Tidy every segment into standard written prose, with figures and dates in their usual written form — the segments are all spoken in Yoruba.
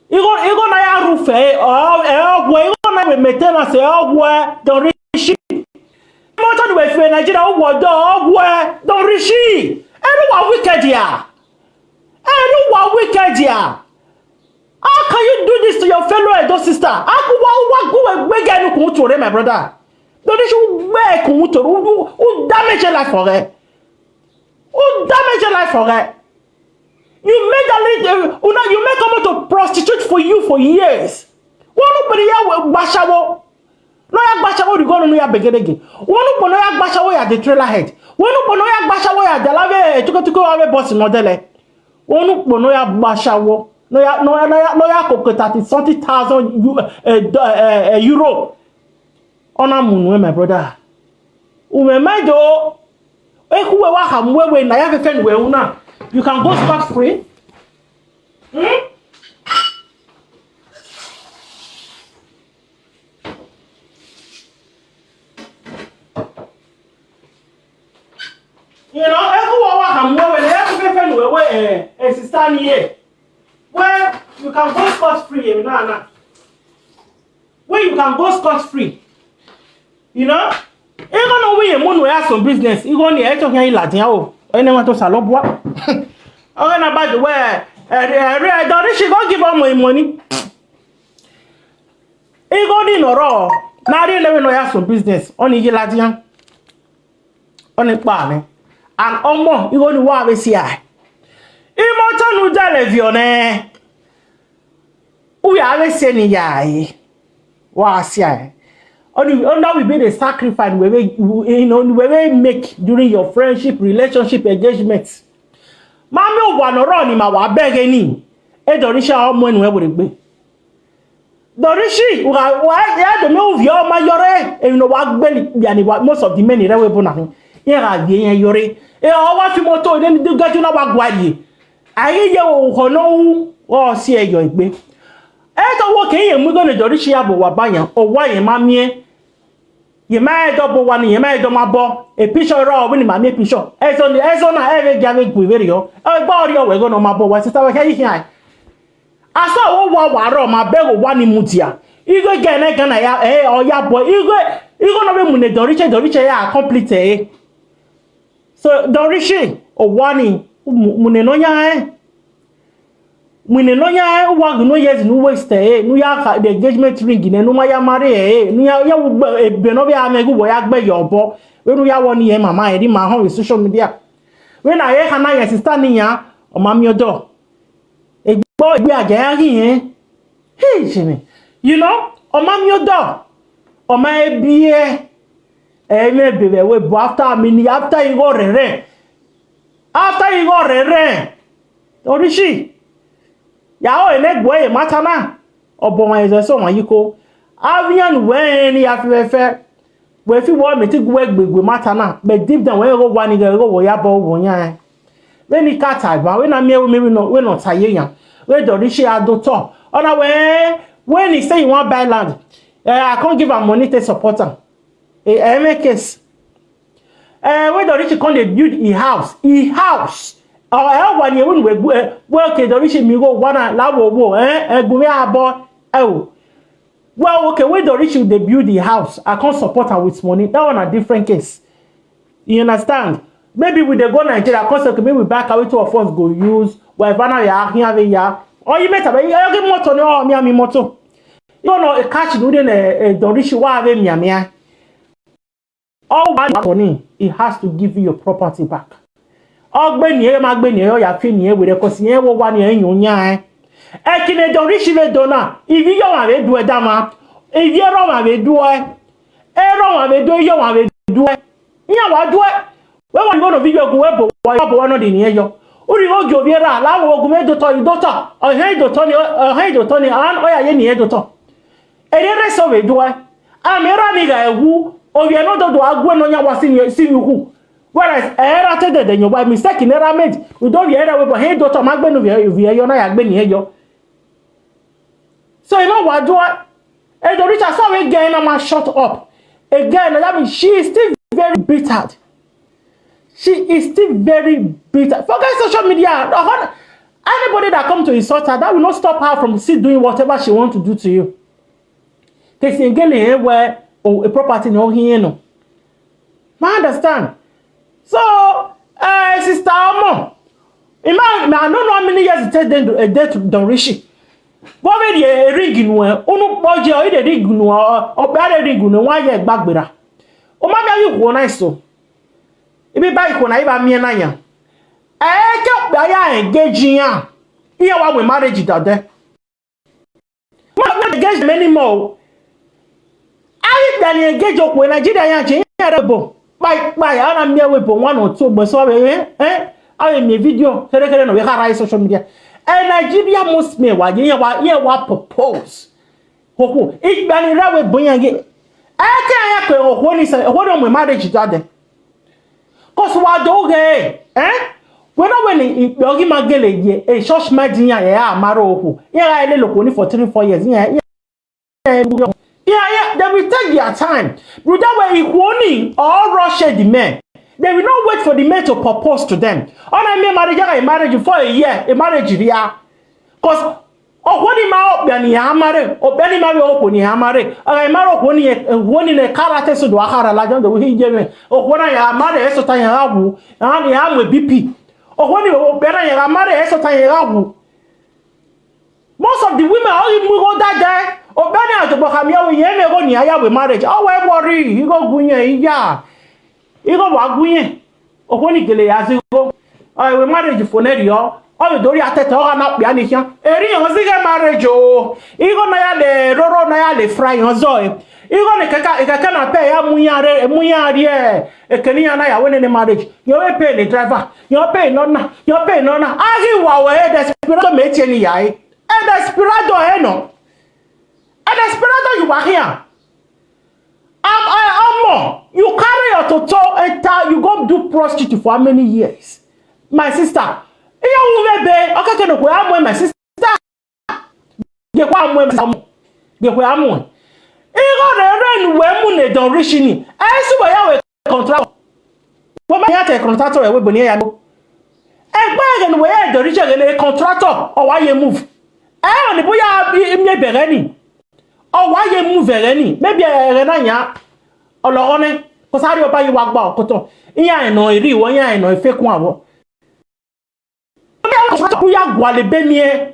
Igo na ya rufe igo na we maintenance don rishi. Motor we fe Nigeria don rishi. Everyone wicked here. Everyone wicked here. How can you do this to your fellow Edo sister? My brother. Don't you who damage your life for her? Who damage your life for her? You made you make someone to prostitute for you for years. Nobody here bashawo. No ya bashawo you go no ya begedege. No ya bashawo ya the trailer head. No ya bashawo ya the lave tuko awe boss modele. No ya bashawo. No ya koko 30,000 euro. Ona munwe my brother. Umemaido ekuwe wa hamwewe na ya fefen we una. You can go scot free. You know, ekuwe wa hamwewe na ya fefen we sister ni ye. Where you can go scot free, where you can go scot free. You know? Even though we have some business, you go near to hear Latin. Oh, I never to Salobwa. I'm about the way don't she go give her my money. You go in or all. Now they never know have some business. Only Latin. Only Barney. And more, you go to war with CI. Immortal no television. We are saying yai. Was yai. Now we made a sacrifice we make during your friendship, relationship, engagements. Mami one run in my beg any. Dorisha when we would be. Dorishi, why the move your majore, and no what belly, most of the men in the way. Here are the yore. What you motor, then do get you know what guide. I hear you no or see your egg. Eto wo ke yen mu go ne Dorishi abo wa bayan o wa yen mamie ye ma double one ye ma do mabo e picture ro we ni mami picture ezo na eve gave gbe yo e gba ori o we go no mabo wa sister we ke yin asa wo wa ro ma be go wa ni mutia igo gene gana ya o ya boy igo no be mu ne Dorishi ya complete so Dorishi o wani mu ne no ya When no ya work no years no waste no ya the engagement ring no ma ya marry no ya be no be amegu wo ya gbe your bo we no ya woni e mama e di ma ho with social media we na ye kana ya sister ni ya o ma mi odo e gbo igbe aja ya yin hey jimi you know o ma mi odo o ma e bie e me bebe we bo after you go rere Dorishi Yao enegwe matana obon ezo won yiko avian when ya fefe we fi wo me ti gbegbe matana but deep down we go wani go wo ya bo wo yan we ni kata ba we na me we no taye yan we Dorishi adoto ona when he say he want buy land I can't give am money to support am make case we Dorishi come dey build a house when you win work Dorishi mi go wana lawo wo egumi abo well okay when Dorishi they build the house I can't support her with money that one a different case you understand maybe we dey go Nigeria cause maybe we back away to of us go use whatever na ya here ya or you better you get motor no mi motor you know a catch no dey Dorishi wa ave mi all money it has to give you your property back Ogbeni e magbeni e ya fi ni e were ko si e wo wa ni enyu nya e kine Dorishi le dona ivi yo wa we du e dama ivi ro wa we du e ro wa we do yo wa we du e nya wa du e we wa go no video go we bo wa no di ni e yo ori o jo biera lawo ogun me do to idota o he do to ni an o ya ye ni e do to e re so we du e a me ra ni ga ewu o bi no do agwe no nya wa si ni hu whereas era te de nyo by mistake in era made we don't hear we but he doctor magbenu vi eyo na ya gbe ni eyo so you know what do Dorishi so we again na ma shut up again that means she is still very bitter forget social media Anybody that come to insult her, that will not stop her from still doing whatever she want to do to you. Because you get where a property no here no. I understand. So, sister Omo, I don't know how many years it takes them to a death to Dorishi. What made a ring in one? Onu boje o ide ring no o bere ring no wa ye gbagbera. O ma bia you go nice so. Ibi bike na iba mie na yan. Ke bia ya engage yan. Iye wa we marriage dade. Ma engage many more. Ayi bia ni engage okwo Nigeria yan je yan rebo. Bye ana mie we bo one or two but so I me video kere no we ha social media. Nigeria most me wa ye wa propose. Hoko igbani rawe bonyange. Aka ya pe ohwo ni se ohwo do mo marriage dade. Cause wa do ge when yogi magele ye e church madinya ya amaro ohwo. Ye ga ile loko ni for 3-4 years. Yeah, they will take their time. Brother, when you warning or rush the men, they will not wait for the men to propose to them. On I marriage for a year, a marriage year. Because when you marry, hamare, or Benny marry open hamare, I marry one in a character so do a hara the way he gave me. Or when I marry, so I have, and I am with BP. Or when you better, I marry, so I have. Most of the women all you go that day. Obani atobokamia we yeme go ni aya we marriage. Oh we worry, you go gunye iya. You go wa gunye. Okoni gele ya go. We marriage for nerio. Oh dori atete o na bia ni hian. Eri yan zige marriage o. You go na ya le roro na ya le fry yan zo e. You go ne kaka na pay ya munyare ekeni ya na ya we ne marriage. You we pay the driver. You pay no na. You pay no na. Agi wa we desperado me tie ni ya e. Desperado no. And desperado you are here. More. You carry your toto and you go do prostitute for how many years? My sister. You be okay no go am my sister. Ge kwa am. Ge kwa am. E go re we mu ne don reach ni. E si we ya we contract. We ma ya te contractor we boni ya no. E gba ge we ya don reach ge contractor or why you move. Oni boya mi bere ni. Oh, why you move any? Maybe a renanya or lone, because I will buy you walk about cotton. Yeah, no, I one year, no, fake one. We are Guale Benier.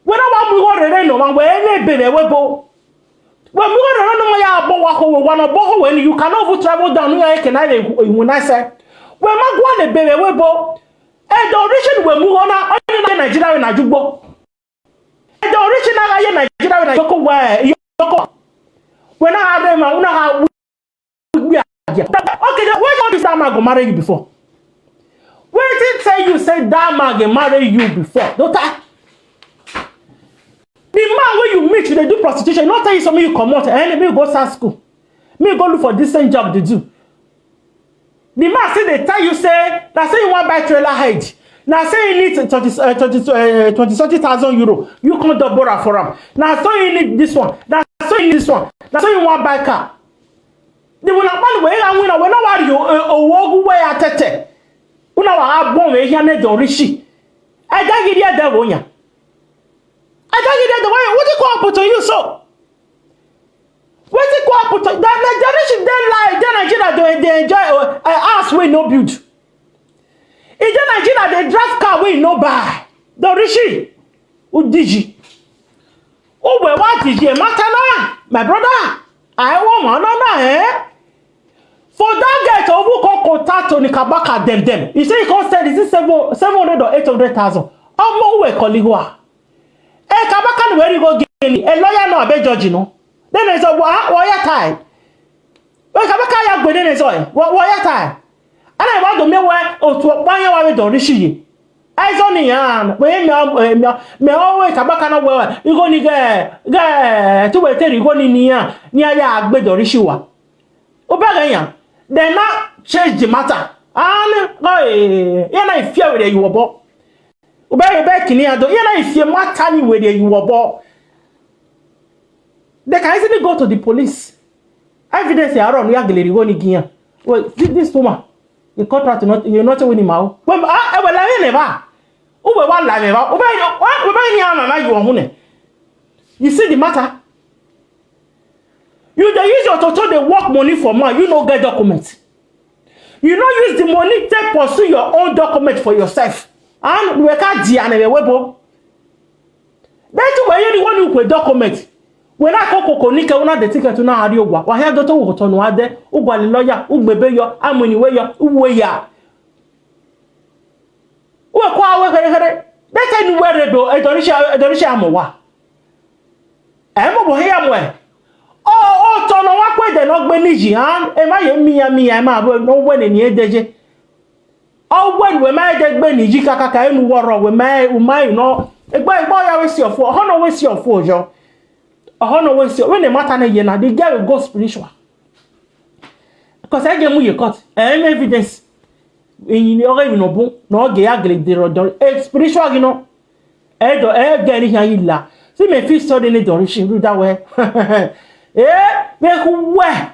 When I want to run on where any baby will go. When we want to run on one of Boho, when you cannot travel down here, can I when I say, when my Guale baby will go, and the origin will move on in Nigeria and Ajubo. The original Nigeria Yoko where Yoko. When I had them, I know okay, why did that man go marry you before? Where did say you said that man go marry you before? Don't I? The man where you meet, they do prostitution. Not tell you something you come out and me go start school. Me go look for decent job to do. The man say they tell you say that say you want buy trailer height. Now say you need 20,000 euro. You can't borrow for them. Now so you need this one. Now so you need this one. Now so you want buy car. They will not find way and we know what you walk away at tete. Una wa bon we here na don rishi. I don't get there devil ya. I don't get the way. What you call put on you so? What you call put on that generation they lie. Then Nigeria they enjoy ass we no build. In Nigeria, they drive car we no buy. The rishi. Udiji. Oh, well, what is your matter now? My brother, I want no, for that guy to who contact on the Kabaka them. He say he can sell this 700 or 800,000. I'm more colleague. Kabaka where you go get a lawyer no a judge no. Then they say, why you tie? Well, Kabaka ya go then say, why you tie? And I want to me where to one year we don't reach you. I saw ni yan. Me always Kabaka no well. You go ni get to wait you go ni ya agbe don't reach you wa. Oba yan. They not change the matter. And you na fear with you obo. Oba back ni ado. You na fear matter ni with you obo. They can easily go to the police. Evidence ya run ya gele go ni gian. Well, this woman. The contract not you're not winning now. Well, never. Uwe wa la me ba. Ube ni ama ma you hune. You see the matter? You dey use your toto dey work money for man, you no get document. You no use the money to pursue your own document for yourself. And we can't di ane webo. Betu we you the one who with document. When I koko nike una de ticket na hari ogwa. Wa here doto wo to no ade, ugwa le lawyer, ugbebe yo, amuni we yo, uwe ya. Uwe kwa we kere. Betu ni we redo edorisha amowa. Emo bo here amwe. Oh, tono wa pe de no gbe niji han e ma ye miya e ma bo no we ni edeje. Oh, when we ma de gbe niji kaka enu woro we ma no egbo ya we see of ho no we see of jo. Oh no we see when the matter na ye na the girl will go spiritual. Because I get mu ye cut. Evidence in your even no bon no ge agle de spiritual you know. Do get ni yan ila. See me fit study ni dorishin do that way. Me who where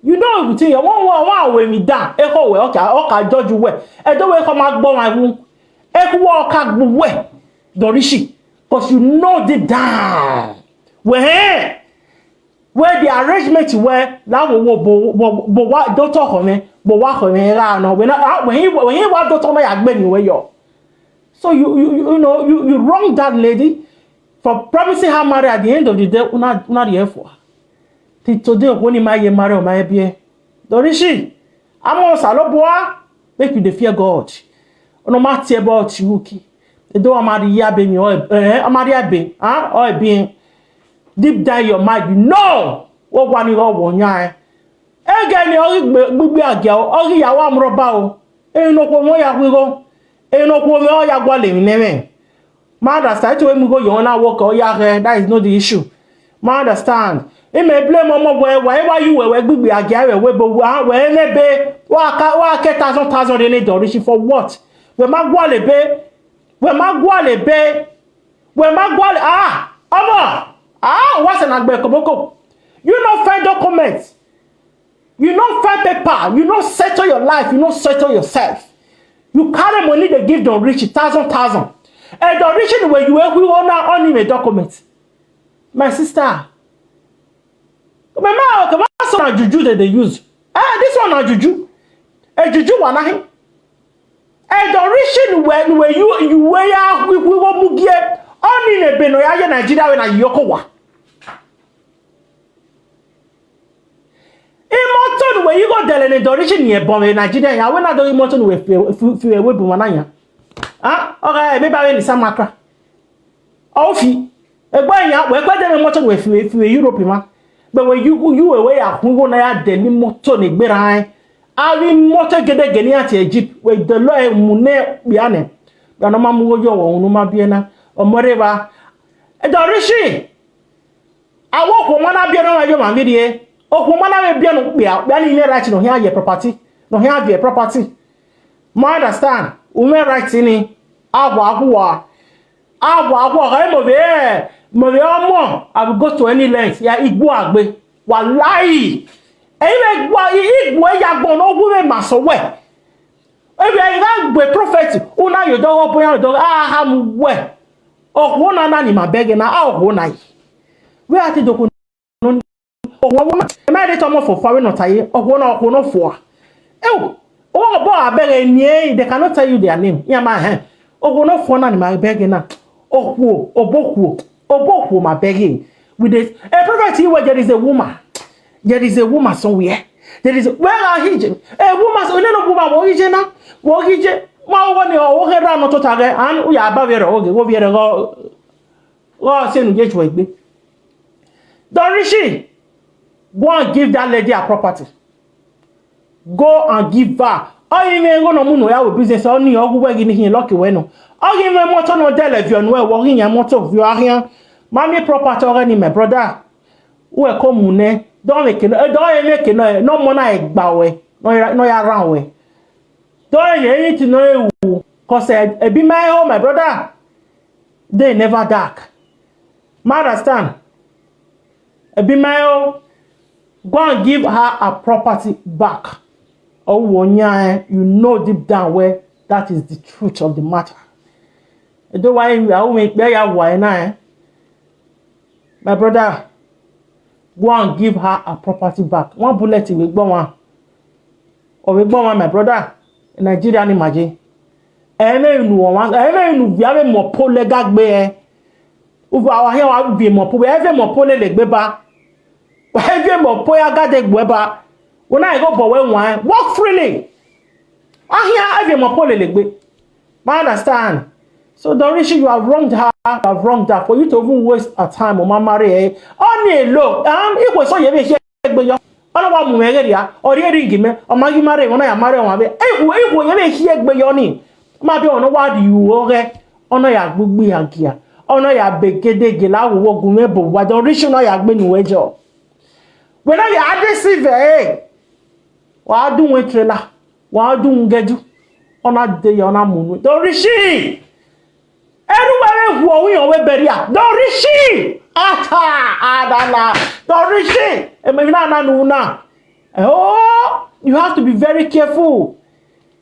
you know everything you want we me down e ko we okay judge we e do we come agbo my room e ku walk agbo we dorishi because you know the down where the arrangement where that bo wa don't talk me bo wa ko me ra no when he wa don't talk me agbe ni we yo so you know you wrong that lady for promising her marriage at the end of the day una there for today when you marry or my be dorishi amo saloboa make you dey fear God no matter about you ki e do amari ya be mi amari abe or be deep down your mind you know what one you go yan e ni ori gbigbe agia ori yawo amroba o e no ko mo ya kwiro e no ko mo ya gwa le mi neme ma understand to we go yon na work o ya that is not the issue ma understand e me blame omo why you we gbigbe agia we bo we nebe wa ke thousand in dorishi for what we ma gwa le be omo what's an agbe koboko you no find documents you no find paper you no settle your life you no settle yourself you carry money they give don reach 1,000 and don reach the way you on him a document my sister Mama, so na juju that they use. This one na juju. Juju wana him. Don reach where you where we wo mugie on in a beno ya Nigeria when na yoko wa. Imoton where you go dele ne dorishin ye bomb in Nigeria ya when na do imoton we fi we bu mananya. Okay, maybe I ni samakra. Ofi. Egba ya we gba dem imoton we fi Europe ma. But when you away who na ya de ni motor ni gbera ari motor gede geni ati Egypt we the law mune biane na no ma mu yo won no ma bie na omoreba dorishi awo ko ma na bie no ma yo ma bie okwu ma na bie no bia ni ne right no here ye property no here be property ma understand ume right ni agwa ka mo be Momo, I will go to any length. Ya igbo agbe. Wallahi. Ewe gwa igbo ya gbon no gwe masowe. Ebi ya gbe prophet una yo do opo ya do ha mu we. Okwo na ni ma bege na okwo na yi. We ati do ko no okwo na. Ma dey tomo for fawe no taye. Okwo no for. Ewo. O bo abere nie they cannot tell you their name. Ya ma okwo no for na ni ma bege na. Okwo Oboku ma begging with this. A prophet where there is a woman. There is a woman somewhere. There is where are he? A woman so no woman wo hije ma wo ni o he ra no to tare an u ya ba vere oge wo vere go se nu je chwo egbe. Dorishi go and give that lady her property. Go and give her. Oh, you may go no mu no ya we business oni ogwo gi ni hin lucky we no. Oh, you may motor no television we wo hin yan motor view ahia. Mami property already my brother. We come mune don't make no mo na egba we no ya ran we. Don't you need to know cause e be my home my brother. They never dark. Ma understand? E be my home. Go and give her a property back. Oh, you know deep down where that is the truth of the matter. Do why I make ya why now? My brother, go and give her a property back. One bullet will go one. Or we go one, my brother. In Nigeria, imagine. Ene nu bi ave mo pole gagbe e. Uvu awa here wa bi mo pole, eve mo pole le gbe ba. Eve mo po ya gade gbe ba. When I go for one, walk freely. I hear eve mo pole le gbe. I understand. So Dorishi, you have wronged her. You have wronged her for you to even waste a time on my marry. Only look, it was so you be here. Ọ̀nà wa mú ẹ̀rẹ́ rí a, ọ̀rí ẹ̀rí ìgbìmẹ̀, ọmọ yìí máa rẹ̀ wọ́n náà yà máa rẹ̀ wọ́n abẹ́. Ẹ̀wọ̀ yẹn lè ṣí ẹgbẹ́ yọ ní. Máa bí ọ̀nà wá di ìwọ̀ rẹ̀, ọ̀nà yà gbogbo àgìyà, ọ̀nà yà bẹ̀gẹ́dẹ́gẹ́ láwùwọ̀ gùn mẹ́bọ̀ wájọ oríṣi náà yà gbé níwẹ̀jọ. Wẹ́nà yà á dé sí ìfẹ́ ẹ̀. Wà á dún wọn tirẹ̀là, wà á dún gẹ́jú, ọ̀nà dé yà ọ̀nà múnú. Dorishi! Ẹrú wẹ̀rẹ̀ hu ọ̀hún yàn wẹ́ bẹ̀rẹ̀ à. Dorishi! Ata! Adala! Dorishi! Oh, you have to be very careful.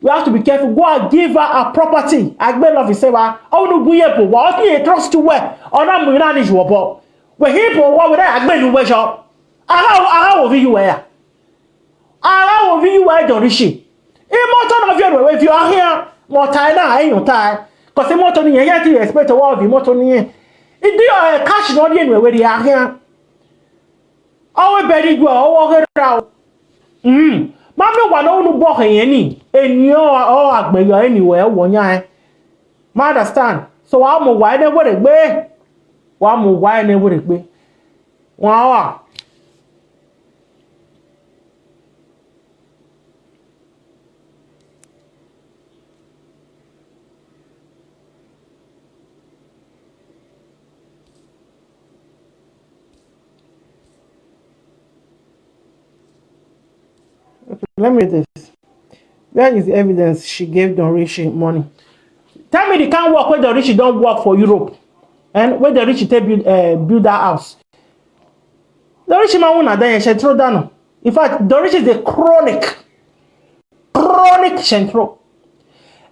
You have to be careful. Go and give her a property. Agbe love is say wa. Oh no buyepo. Wa o ti trust to where. Ona mu na ni juobo. We hipo wa we agbe nu we jo. Ara wo vi you where. Ara wo vi you where Dorishi. Imoto na fi we if you are here, mo tai na ayin tai. Cause imoto ni yen ti expect wa of imoto ni yen. Idi cash no dey we dey here. Awe beri gwa owo hera. Mami wa no nu bo yen ni. Eni o agbeyo anywhere wonya e. Ma understand? So wa mo wa ne wo de gbe. Wa mo wa ne wo de gbe. Wa. Let me read this. Where is the evidence she gave Dorishi money? Tell me the kind of work where Dorishi don't work for Europe. And where Dorishi build that house. Dorishi Mauna then she throw down. In fact, Dorishi is a chronic centro.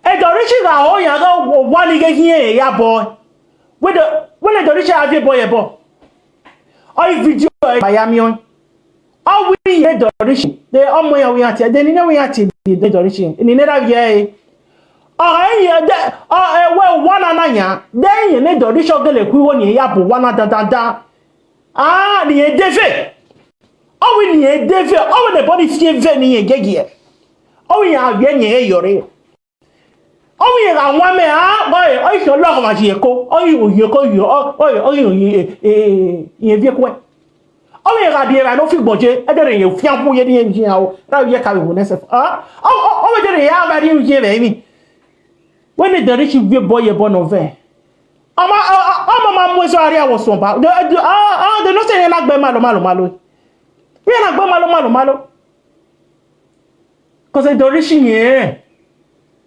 And Dorishi ga o ya go one get here ya boy. When the Dorishi have a boy. I video Miami on. How we hear Dorishi? They are we at they know we at the Dorishi. In another year. Well, one ananya. Then you need Dorishi girl who won ye up one da. Ah, the defe. Oh, we need defe. Oh, the body fear venny and gaggy. Oh, we are getting yore. Oh, we are one man. Boy, I shall love my Yako. Oh, you call you. Oh, you. Oh, you are dear, I don't feel budget. I don't know if you are getting here. Now you can't win. Oh, the air you here, baby. When the Dorishi be boy born over. My area was so bad. They're not saying like Malo. We are not Malo. Because the Dorishi here.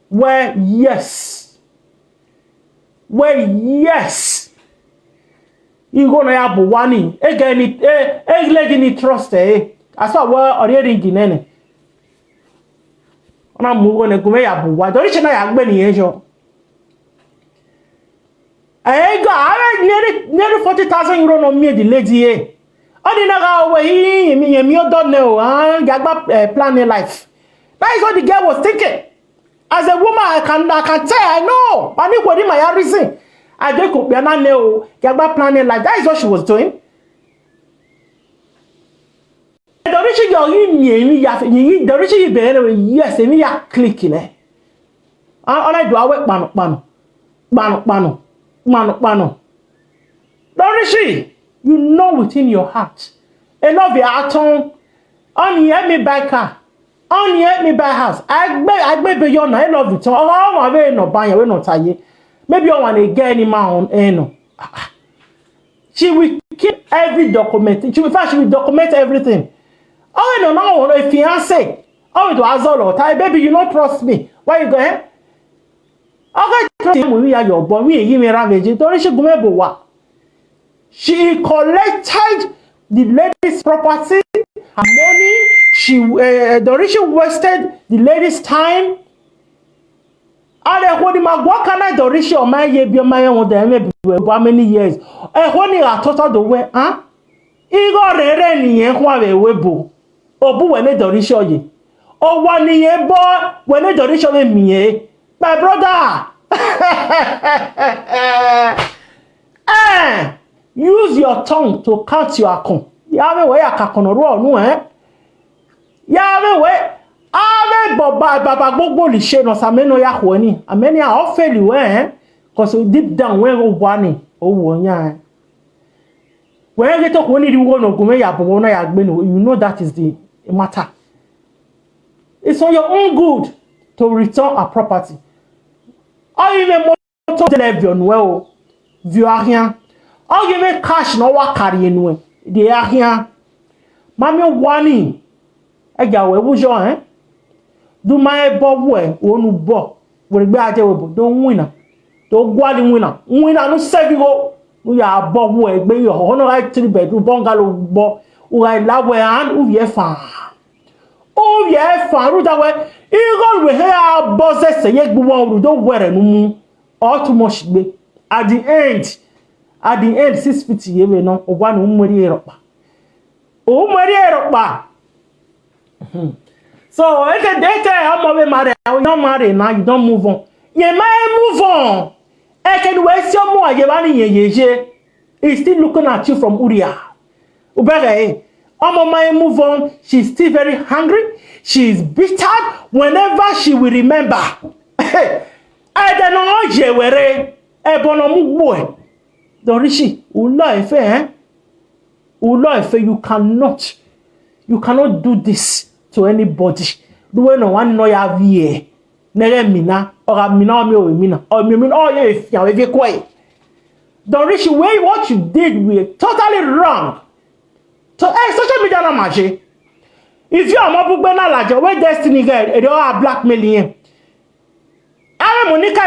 Where yes. You gonna have one again lady trust I saw where already ginene. Ona mu gonna go ya bu wa Dorishi na ya gbe ni ejo. Nearly 40,000 euro no me the lady here. Odi na ga we me don know gagba plan life. That is what the girl was thinking. As a woman, I can tell, I know. I need what in my reason. I don't could be an know. Gagba planning like that is what she was doing. Dorishi yes, and me are clicking it. All I do, I work mano. Dorishi, you know within your heart. Enough your atom. Only help me buy car. Only help me buy house. I beg you, I love it. Oh, I will not buy you, not tie. Maybe you want to get any man no. She will keep every document. She will document everything. Oh, no, if fiancé. Oh, it was all right. Baby, you don't trust me. Why you going? Okay, trust me. We are your boy. We give me ravage. She collected the lady's property, her money. Dorishi wasted the lady's time. Ale hodi magwa kana Dorishi o my ye bi my own dem how many years. Honi ra total do we, huh? Igo rere ni yen kwa we webo. Obu we ne Dorishi oye. O wa ni yen bo we ne Dorishi we miye. My brother. Use your tongue to count your account. Yawe we akakonoru onu Yawe we ave baba gbogbo li se no sameno ya ho ni. Ameni a ofeli we cause deep down we go wani o wo yan. When you talk when you go no gume ya bobo na ya gbe no, you know that is the matter. It's on your own good to return a property. Or even motor television well, view rien. Or even cash no wa carry anyway. They are here. Mami wani. Ega we wujo Do my bob we wonu bo. We gbe aje we bo. Don't win. Don't gwali winner. Winner no save go. We are bob we gbe yo. Ono right 3 bedroom bungalow bo. We lawe an u ye fan. Oh yeah, fan that way. Igo we here bosses say gbe won do were no mu. All too much gbe. At the end 650 ye we no ogwa no mmori eropa. O mmori eropa. So if the data I'm over married, you don't marry now, you don't move on. You might move on. I can waste your more. He's still looking at you from Uria. Ubere, might move on. She's still very hungry. She's bitter whenever she will remember. I don't know je were ebonomu boy. Dorishi, you cannot do this to anybody. Do no one know ya vie. Nere mina or mina me o mina or me oh yeah ya we quiet. Dorishi, way what you did was totally wrong. So social media na maje. If you are mobugbe na lajo we destiny girl e dey all blackmailing. Monica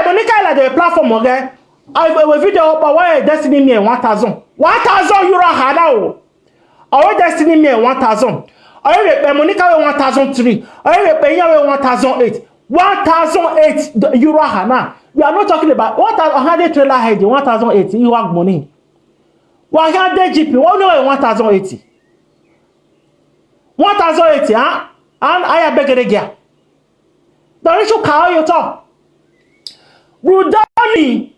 like the platform again. I will video but why destiny me 1,000 euro hada o. Our destiny me 1,000. I Monica 1,003. I pay 1,008. 1,008 euro hana. We are not talking about 1,100 trailer head 1,008 you have money. 100 GP 1,080. 1,080 huh? And I beg again. Don't you call your talk. Rudani,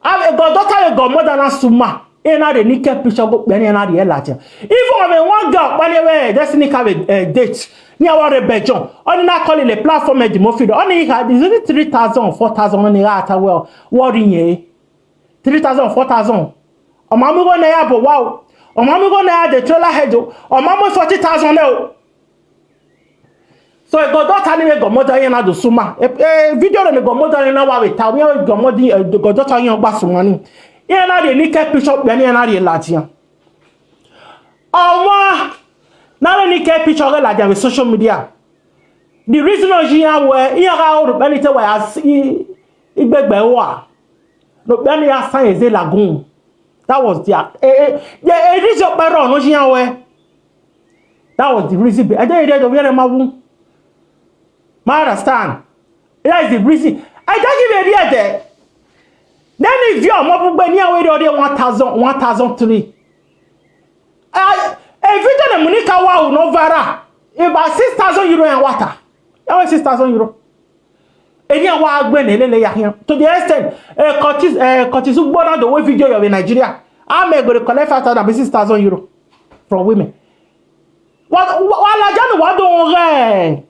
I've got daughter, got more than a suma. Ena the nickel picture book, many another year later. Even when one girl, by the way, destiny have a date near what a bedroom. Only not calling a platform at the Mofido. Only had is it 3,000, 4,000 on the art. Well, worrying ye 3,000, 4,000. Or mamma gonna have a wow. Or mamma gonna have the trailer head. Or mamma 40,000 now. So I got daughter got mother in the suma. A video on the got mother in our way. Tell me got mother the got daughter in your bass money. Here now the nickel picture penny and the Latin. Oh now the nickel picture like with social media. The reason here where here out benefit where I see it beg by war. No benny sign is a lagoon. That was the yeah, it is your baron no here where. That was the reason. I don't know where my womb. I understand. That is the reason. I don't give you a there. Then if you are more than 1,003. If you don't Monica wow no vara about 6,000 euro and water. That was 6,000 euro. Any wa gbe to the extent Curtis born the way video of in Nigeria. I'm going to collect 6,000 euro from women. What la janu wa don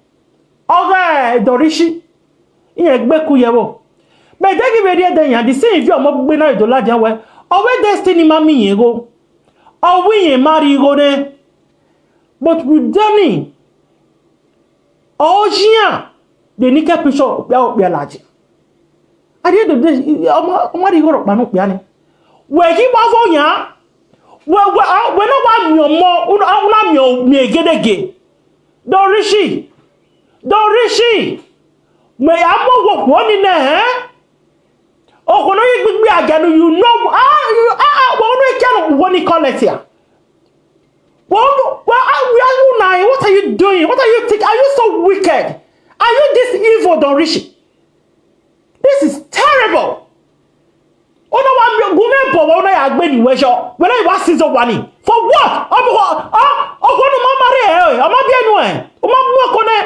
Dorishi in a yewo. But they give me the same if you are more than a dollar. Or where destiny mammy go. Or we marry go there. But with Danny, oh, Gia, the nickel picture of your large. I did this. What you got up, Piano? Where he was on ya? Well, when I want your more, me get again. Dorishi, may I walk one in there? Oh, when you be again, you know, what call it here? Well, are you now? What are you doing? What are you thinking? Are you so wicked? Are you this evil, Dorishi? This is terrible. Ono wa mi gume bo wo na ya gbe ni we so. When you was season 1 for what? Ogo no mama re o ma bi enu e. O ma bu ko ne.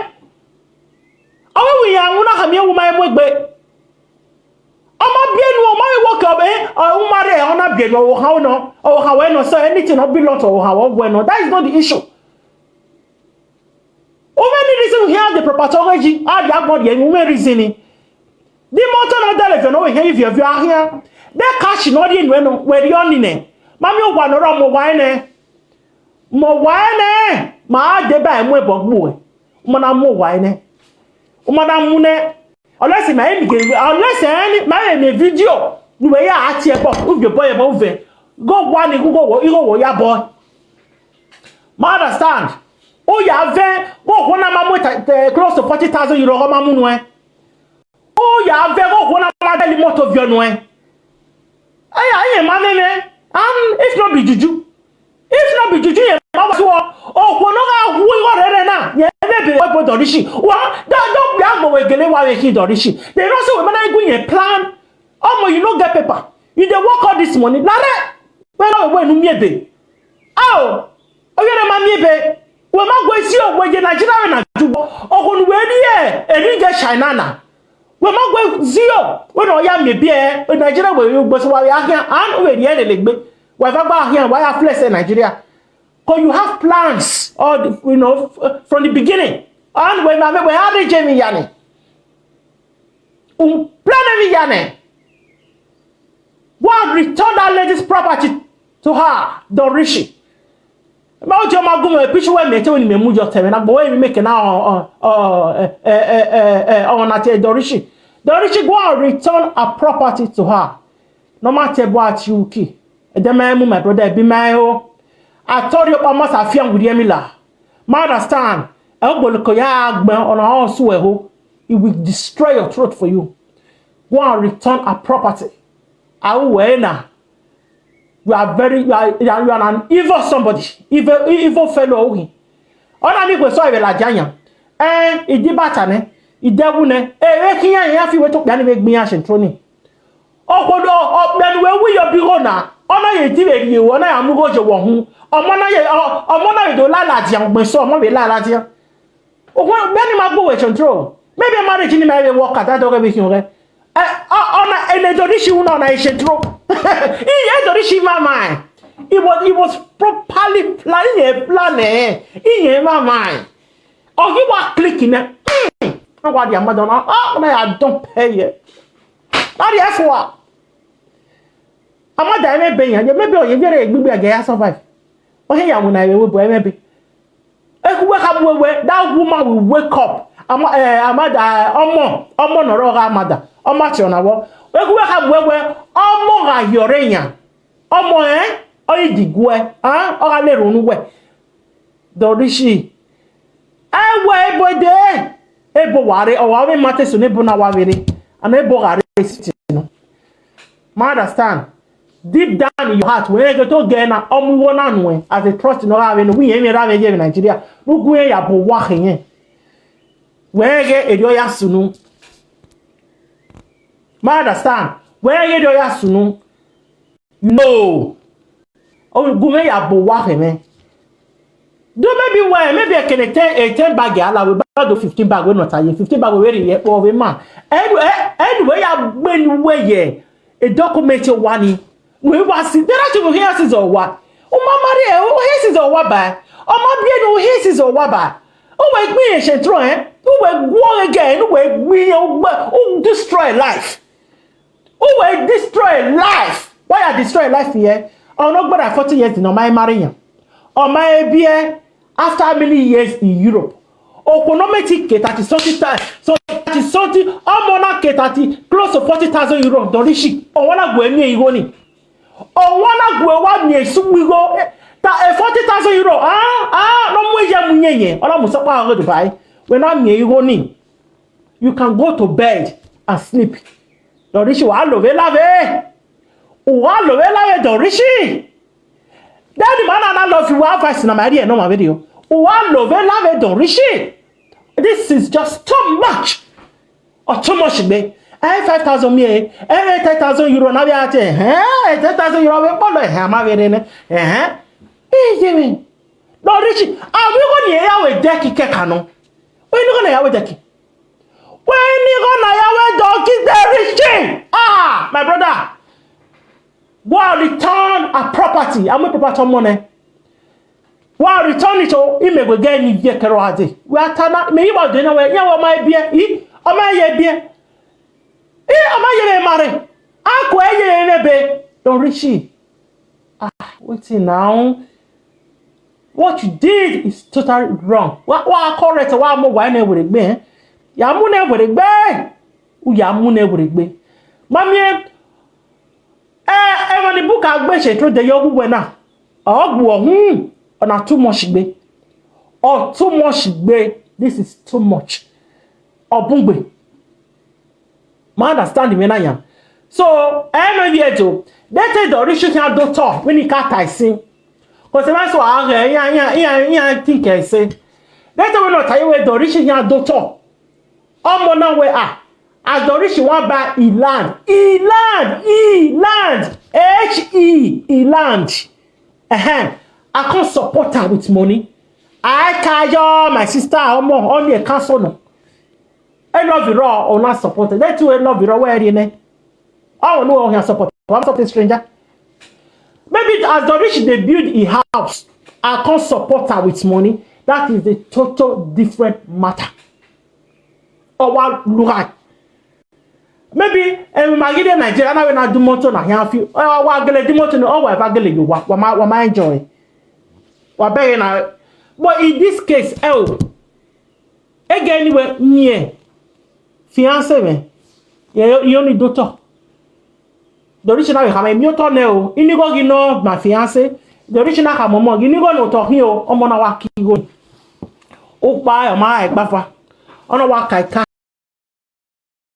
Awo wi ya wona ha mi ewu ma emu egbe. O ma bi enu o ma e work up o ma re o na bi enu o ha no. O ha we no so anything no belong to o ha wo no. That is not the issue. Only reason we have the propatology, I have not yet only reasoning. The motor not that if you know if you are here, that cash not in where the only name. Mammy one or more wine. More wine, my deba and web of boy. Madame more wine. Madame Mune, unless any my video, the way I ask you about your boy above it. Go one and go, you go, your boy. Understand? Oh, you have close to 40,000 euro. Oh, you have one motor of your way. I am man, and if not be juju, if not be juju, oh, we got now. Yeah, maybe what Dorishi. Well, don't be able to get away with Dorishi. They also when I go a plan. Oh, you don't get paper. You don't work out this money. When you be. Oh, you get we ma go si o we Nigeria na jubo okun we ni eri je China na we ma go si o we no ya me bi Nigeria we go so wa ya and we ni legbe we fa gba here why ya flex Nigeria because you have plans or from the beginning and when we had the Jamie Yane plan every Yane what return that lady's property to her Dorishi. About your magume picture when me tell me mujo tell na boy me make now on at Dorishi. Dorishi go and return a property to her. No matter what you key. The man my brother be my ho. I told you almost a few with Yemila. Understand? On our ho. It will destroy your throat for you. Go and return a property. I will now. You are an evil somebody, evil fellow. Ona mi go so e la janya. Idi batane, idewu ne. Kiyan yan fi we to gba ni me gbin asen troni. Okodo ogbenu we wi yo biro na. Ona ye ti we ri wo na ya mu go je wo hu. Omo na ye do lalaji an gbin so omo we lalaji. Ogun be ni ma go we control. Maybe marriage ni me work at that do be kin re. Ona ene Dorishi una na ishetro. He Dorishi mama. It was properly planning. In my mind. Oh, you were clicking it. What your mother? Oh, I don't pay it. Not yes what? I'm not there maybe you very maybe I get survive. Oh, here when I will maybe. That woman will wake up. Amada omo noro ga amada omo ti ona wo we ha wewe omo ga yorenya omo oyidigwe o ga le runu we Dorishi ewe bode ebo ware o wa we mate so ne bo na wa were and ebo ga resiti no ma understand deep down in your heart when you to get na omo wo na nu as a trust no ga we no we emi ra we je Nigeria rugu ya bo wa hen wege edoya sunu ma understand wege edoya sunu no o gume ya bo wa heme do maybe I can 10 bag ala we bag do 15 bag we not aye 15 bag we re po we man anyway ya gbenu we ye a document wani we was there actually here is o wa o mama re o here is o wa ba o ma bi no here is o wa ba o we gbin e shetro who will go again, who will destroy life. Who will destroy life? Why are destroy life here? I'm not about 40 years in my marrying. Or my beer after how many years in Europe? Economic ticket at something I'm on a close to 40,000 euros. Dorishi. Or wanna go near Igoni. Or wanna go one near Sumigo. That 40,000 euros. No more yamunye. Or I'm supposed to buy. When I'm you can go to bed and sleep. Dorishi wa love lave. Wa love lave Dorishi. Daddy man and I love you advice na my no my video. Wa love lave Dorishi. This is just too much. Or too much me. 5,000 me 10,000 euro na bia che 10,000 euro we polo ma vere ne Jimmy no rich we go near ya we deki keka no we no go na ya we deki when you go na ya we doki the rich my brother go return a property am property money wa return it to imegwe ga ni vie kero ade we atana me ibo de na we ya wo mai bie o mai ye bie o mai ye mare akwa ye nebe don richi waiting now what you did is totally wrong wa correct wa mo wa na we gbe ya mu na we gbe u ya mu na we gbe mami when the book agbe se to de yo gbo na ogbu ohun ona too much gbe or too much gbe this is too much obungbe ma understand me na yan so no vie jo they take the original doctor when he can't isin cause ma so ya think I say they tell we not tell we the original doctor omo na we as the rich one buy land I can't support her with money. I can't my sister only a council no. I love you raw or not supported. They too love you raw where you know. I don't know how support. I'm something stranger. Maybe as the rich they build a house, I can't support her with money. That is a total different matter. Or what look at. Maybe magide Nigeria na we na do moto na here fi wa gele do moto no wa ba gele you wa ma enjoy wa be na but in this case again we near fiancé me you need doctor the original we have mi to ne o ini go gi no ma fiancé the original ka momo gi ni go no to hin o omo na wa ki go o pa o ma e gbafa ona wa kai